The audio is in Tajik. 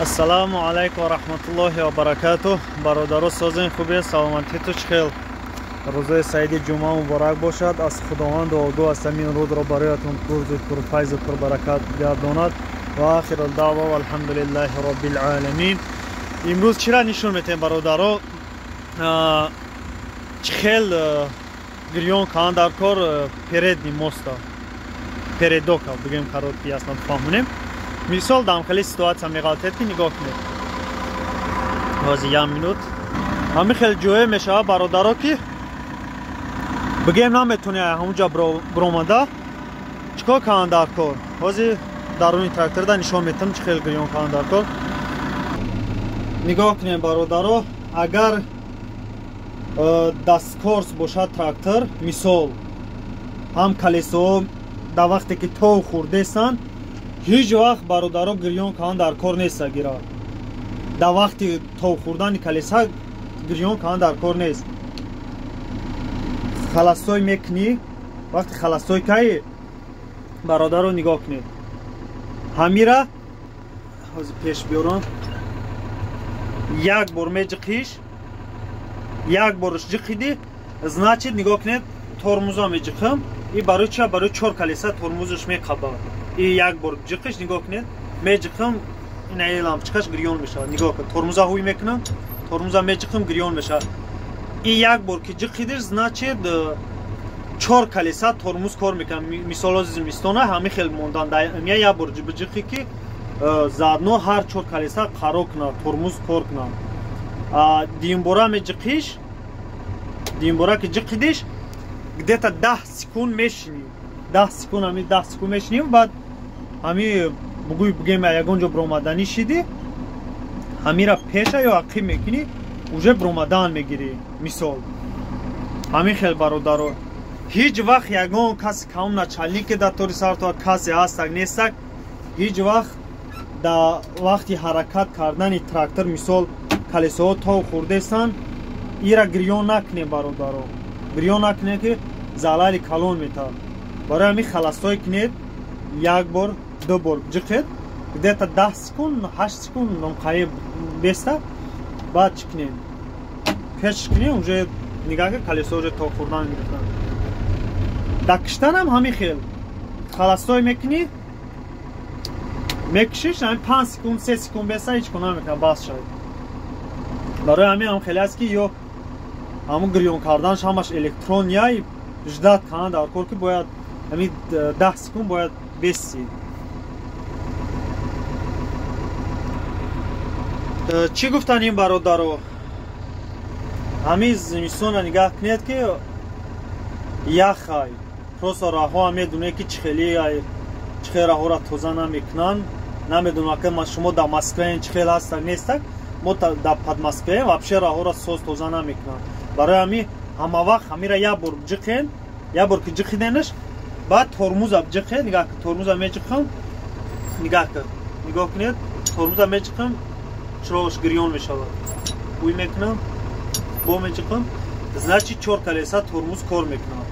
Ассаламу алайкум ва рахматуллохи ва баракатуh. Бародаро созен хубе, саломатиту чхел. Рӯзаи саиди ҷумъа муборак бошад. Аз худованд дуо аст ҳамин рӯзро бароятон пурзу пурфайзу пурбаракат гардонад. Ва ахирул даъва ва алҳамдулиллаҳи роббил аламин. Имрӯз чиро нишон метаҳем бародаро чхел гирён каҳан дар кор передни моста передока бигем коротки аслан фаҳмонем. Мисол дам хеле ситуация меғалтед ки нигоҳ кунед. Ҳозир 1 минут. Ҳамин хеле ҷое мешавад бародаро ки бигем наметони ҳамунҷа биромада чикор каҳан дар кор. Ҳозир даруни тракторда нишон метавам чӣ хеле гирён каҳан дар кор. Нигоҳ кунед бародаро, агар дасткорс бошад трактор, мисол ҳам колесо дар вақте ки тов хӯрдесан, ҳеҷ вақт бародаро гирён каҳан дар кор нест гира. Дар вақти тов хӯрдани колеса гирён каҳан дар кор нест. Халастой мекунӣ, вақти халастой каи бародаро нигоҳ кунед. Ҳамира ҳозир пеш биёрам. Як бор меҷиқиш, як борш ҷиқиди, значит нигоҳ кунед тормуза меҷиқам. И барои ча? Барои 4 колеса тормузаш меқабад. И як бор ҷиқиш, нигоҳ кунед, меҷиқам, ин лампочкаш гирён мешавад. нигоҳ кунед, тормуза ҳуй мекунам, тормуза меҷиқам, гирён мешавад. И як бор ки ҷиқидиш, значит 4 колеса тормуз кор мекунад. Мисоло зимистона ҳамин хел мондан даимия як бор ҷиқи ки заодно ҳар 4 колеса қарор кунад, тормуз кор кунад. Димбора меҷиқиш, димбора ки ҷиқидиш, где-то 10 секунд мешинӣ. 10 секунд ҳамин 10 секунд мешинӣ, баъд ҳамин бигем ягон ҷо биромаданӣ шидӣ, ҳамира пеша ё ақиб мекунӣ, уже биромадан мегирӣ. Мисол ҳамин хел бародаро, ҳеҷ вақт ягон каси кам начальнике дар тори сартова касе ҳастак нестак, ҳеҷ вақт дар вақти ҳаракат кардани трактор, мисол колесоҳо тов хӯрдесан, ира гирён накунед бародаро. гирён накунед ки залали калон метавад. барои ҳамин халастой кунед, як бор, 2 бор ҷиқед, где-то 10 секунд, 8 секунд номқаиб беста, баъд чӣ кунед? Пеш кунед, уже нигоҳ ки колесо уже тов хӯрдан гирифтан. Дар киштанам ҳамин хел. Халастой мекунӣ, мекушиш, ҳамин 5 секунд, 3 секунд беста, ҳеҷ кун намекунад, бас шавад. барои ҳамин ҳам хеле аст ки ё ҳамун гирён карданаш ҳамаш электрон яй ждат каҳан дар кор ки бояд ҳамин 10 секунд бояд бесӣ. Чӣ гуфтан ин бародаро? Ҳамин зимистона нигоҳ кунед ки яхай. Просто раҳҳо медонед ки чӣ хел раҳҳоро тоза намекунанд. Намедонам ки шумо дар Москваен чӣ хел ҳастак нестак. Мо дар Подмоскваем вообще раҳҳоро соз тоза намекунанд. барои ҳамин ҳама вақт ҳамира як бор ҷиқен, як бор ки ҷиқиденаш, баъд тормуза ҷиқед, нигоҳ ки тормуза меҷиқам, нигоҳ кунед, тормуза меҷиқам, чироғаш гирён мешавад. Ҳуй мекунам, бо меҷиқам, значит 4 колеса тормуз кор мекунад.